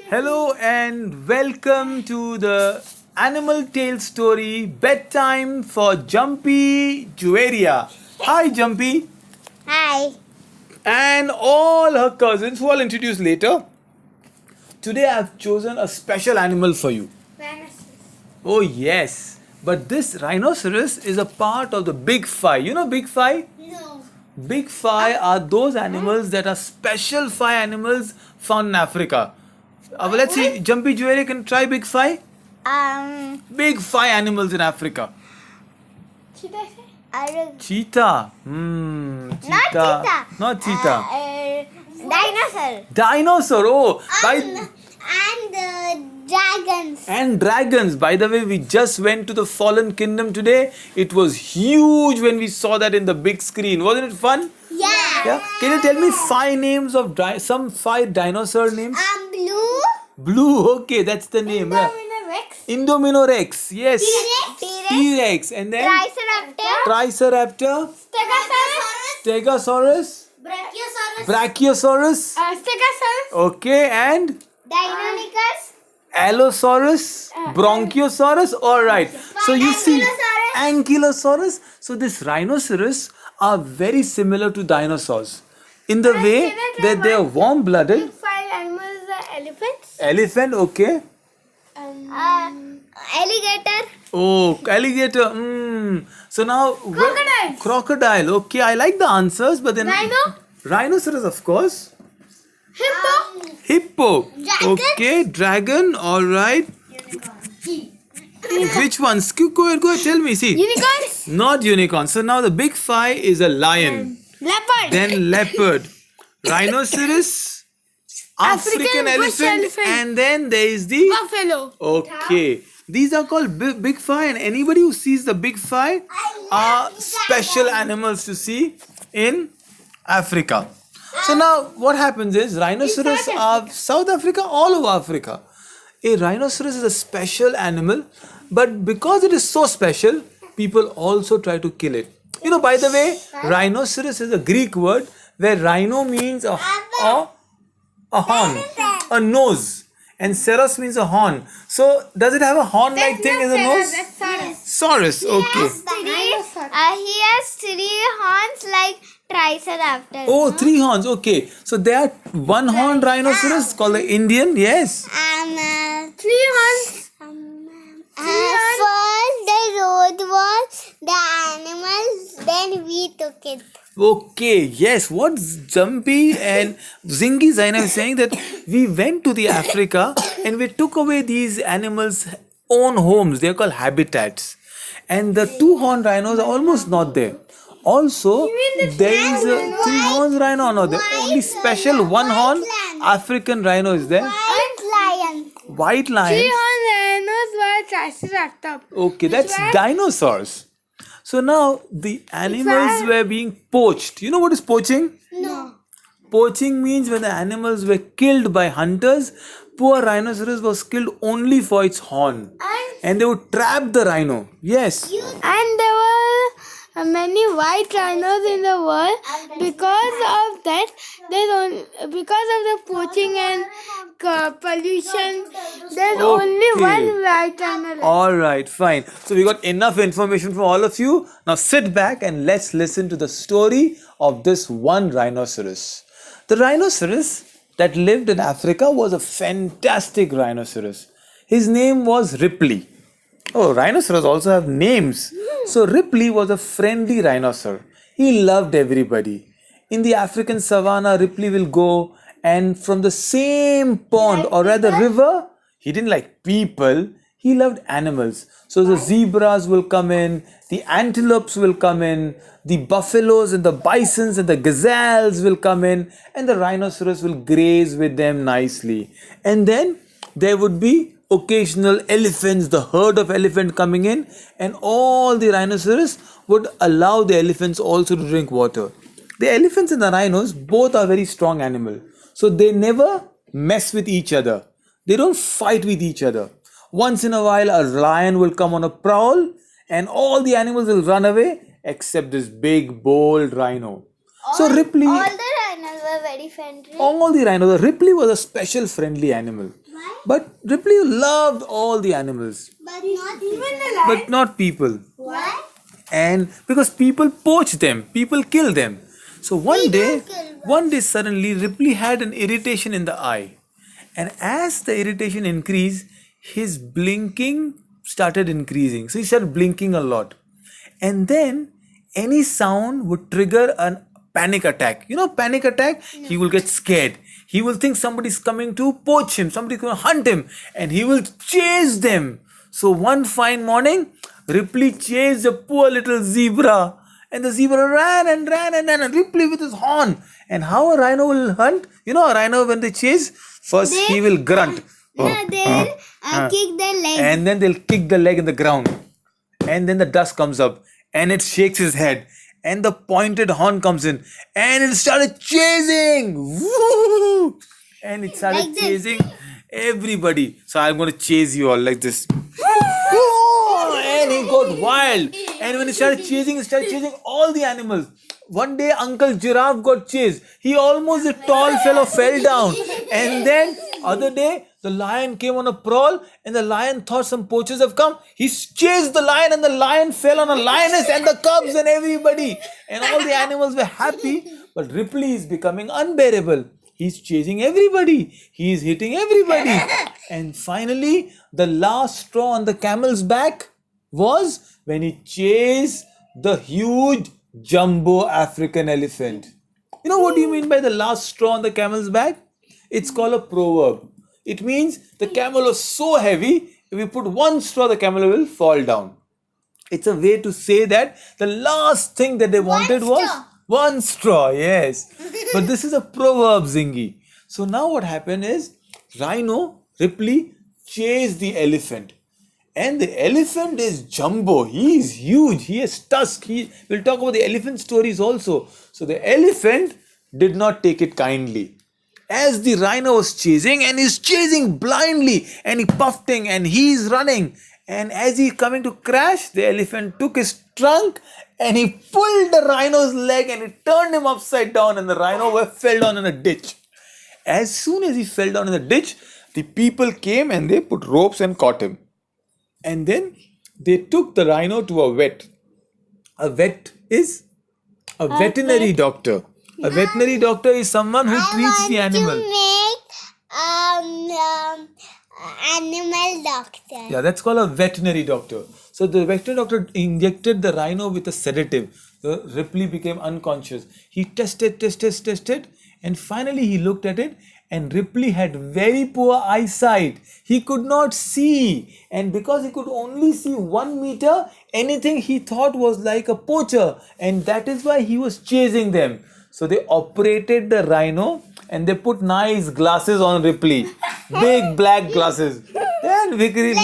Hello and welcome to the Animal Tale Story Bedtime for Jumpy Juveria. Hi Jumpy Hi. and all her cousins who I'll introduce later. Today I've chosen a special animal for you. Oh yes, but this rhinoceros is a part of the Big Five. You know Big Five? No. Big Five are those animals that are special five animals found in Africa. Let's see, Jumpy Jewelry can try Big Five. Big five animals in Africa. Cheetah. Not cheetah. Not cheetah. Dinosaur. Dinosaur. Oh, And dragons. and dragons. By the way, we just went to the Fallen Kingdom today. It was huge when we saw that in the big screen. Wasn't it fun? Yeah. Yeah. Can you tell me five names of some five dinosaur names? Blue. Blue. Okay, that's the name. Yeah. Rex. Indominorex. Yes. T-Rex. T-Rex. And then Triceratops. Triceraptor. Stegosaurus. Stegosaurus. Brachiosaurus. Brachiosaurus. Stegosaurus. Okay, and Deinonychus. Allosaurus, Bronchiosaurus. All right. So you see, Ankylosaurus. Ankylosaurus. So this rhinoceros are very similar to dinosaurs in the way that they are warm-blooded. Five animals are elephants. Elephant. Okay. Alligator. Oh, alligator. So now Crocodile. Crocodile. Okay, I like the answers, but then Rhino. Rhinoceros, of course. Hippo. Hippo. Dragon. Okay, dragon. All right. Which ones? Go ahead. Tell me. See. Unicorns. Not unicorn. So now the big five is a lion, Leopard. then leopard, rhinoceros, African bush elephant. and then there is the. Buffalo. Okay. These are called big five, and anybody who sees the big five are special animals to see in Africa. So now what happens is rhinoceros are South Africa, all over Africa. A rhinoceros is a special animal, but because it is so special, people also try to kill it. You know, by the way, rhinoceros is a Greek word where rhino means a horn, a nose, and ceros means a horn. So does it have a horn-like thing in the nose? Saurus. Okay. He has three horns like Triceratops. Oh, three horns. Okay. So there are one-horned rhinoceros called the Indian. Yes. Three horns. First the road was the animals, then we took it. Okay, yes. What Jumpy and Zingy Zaina is saying that we went to the Africa and we took away these animals' own homes. They are called habitats. And the two-horned rhinos are almost not there. Also, there is a three-horned rhino. No, the only special one-horned African rhino is there. White lion. White lion. Three-horned rhinos were Triceratops. Okay, that's dinosaurs. So now the animals were being poached. You know what is poaching? No. Poaching means when the animals were killed by hunters, poor rhinoceros was killed only for its horn. And they would trap the rhino. Yes. And there were many white rhinos in the world. Because of that, because of the poaching and pollution, there's only one white rhino left. Alright, fine. So we got enough information from all of you. Now sit back and let's listen to the story of this one rhinoceros. The rhinoceros that lived in Africa was a fantastic rhinoceros. His name was Ripley. Oh, rhinoceros also have names. So Ripley was a friendly rhinoceros. He loved everybody. In the African savannah, Ripley will go and from the same pond or rather river, he didn't like people, he loved animals. So the zebras will come in, the antelopes will come in, the buffaloes and the bisons and the gazelles will come in, and the rhinoceros will graze with them nicely. And then there would be occasional elephants, the herd of elephant coming in, and all the rhinoceros would allow the elephants also to drink water. The elephants and the rhinos both are very strong animals. So they never mess with each other. They don't fight with each other. Once in a while, a lion will come on a prowl and all the animals will run away except this big, bold rhino. So Ripley... All the rhinos were very friendly. All the rhinos. Ripley was a special friendly animal. Why? But Ripley loved all the animals, But not even the lion. but not people. Why? And because people poach them, people kill them. So one day, don't kill one day suddenly Ripley had an irritation in the eye. And as the irritation increased, his blinking started increasing. So he started blinking a lot. And then any sound would trigger a panic attack. You know, panic attack? He will get scared. He will think somebody's coming to poach him, somebody's going to hunt him, and he will chase them. So one fine morning, Ripley chased a poor little zebra, and the zebra ran and ran and ran, and Ripley with his horn. And how a rhino will hunt? You know, a rhino when they chase, first he will grunt. No, they will kick their leg. And then they'll kick the leg in the ground. And then the dust comes up and it shakes his head. And the pointed horn comes in and it started chasing. Woo! And it started Like this. chasing everybody. So I'm going to chase you all like this. And he got wild. And when he started chasing all the animals. One day Uncle Giraffe got chased. He almost, a tall fellow, fell down. And then other day the lion came on a prowl and the lion thought some poachers have come. He chased the lion and the lion fell on a lioness and the cubs and everybody. And all the animals were happy. But Ripley is becoming unbearable. He's chasing everybody. He's hitting everybody. And finally, the last straw on the camel's back was when he chased the huge jumbo African elephant. You know what do you mean by the last straw on the camel's back? It's called a proverb. It means the camel was so heavy, if you put one straw, the camel will fall down. It's a way to say that the last thing that they wanted was straw. one straw, yes. But this is a proverb, Zingy. So now what happened is, Ripley chased the elephant. And the elephant is jumbo. He is huge. He has tusk. We'll talk about the elephant stories also. So the elephant did not take it kindly. As the rhino was chasing, and he's chasing blindly, and he puffing, and he's running. And as he's coming to crash, the elephant took his trunk and he pulled the rhino's leg and he turned him upside down, and the rhino fell down in a ditch. As soon as he fell down in the ditch, the people came and they put ropes and caught him. And then they took the rhino to a vet. A vet is a veterinary doctor. A veterinary doctor is someone who treats the animal. Animal doctor. Yeah, that's called a veterinary doctor. So the veterinary doctor injected the rhino with a sedative. The Ripley became unconscious. He tested, and finally he looked at it, and Ripley had very poor eyesight. He could not see, and because he could only see 1 meter, anything he thought was like a poacher, and that is why he was chasing them. So they operated the rhino and they put nice glasses on Ripley, big black glasses. Then Ripley,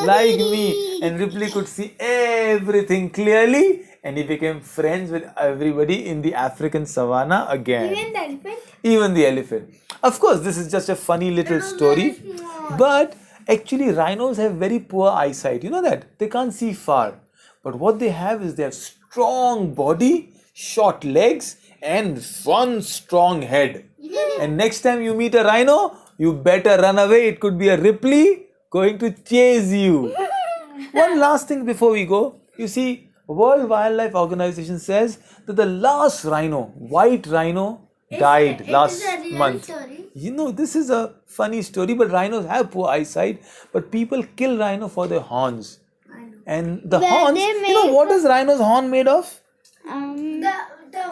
like me, and Ripley could see everything clearly, and he became friends with everybody in the African savannah again. Even the elephant? Even the elephant. Of course, this is just a funny little story, but actually rhinos have very poor eyesight. You know that? They can't see far. But what they have is they have strong body, short legs, and one strong head. And next time you meet a rhino, you better run away. It could be a Ripley going to chase you. One last thing before we go. You see, World Wildlife Organization says that the last rhino, White Rhino, died last month. Story? You know, this is a funny story, but rhinos have poor eyesight, but people kill rhino for their horns. And the horns, you know what is rhino's horn made of? The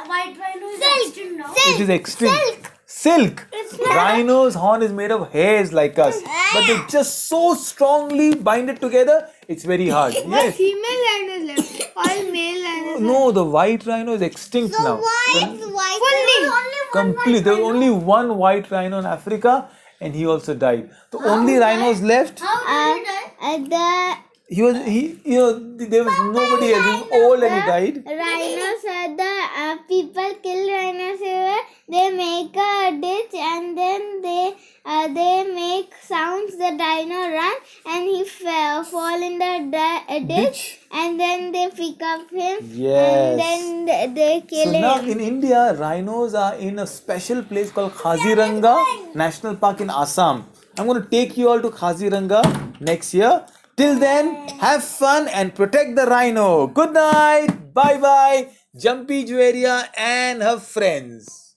white rhino is extinct now. It is extinct. Silk. Rhino's horn is made of hairs like us, but they just so strongly bind it together, it's very hard. Yes. Female rhinos left. All male rhinos. No, the white rhino is extinct now. Complete. There was only one white rhino in Africa, and he also died. The only rhinos left. How did he die? There was nobody else. He was old and he died. Rhinos are the people kill rhinos here. They make a ditch and then they make sounds. The rhino run and he fall in the ditch. And then they pick up him. Yes. And then they kill So Now in India, rhinos are in a special place called Kaziranga National Park in Assam. I'm going to take you all to Kaziranga next year. Till then, have fun and protect the rhino. Good night. Bye bye. Jumpy Juveria and her friends.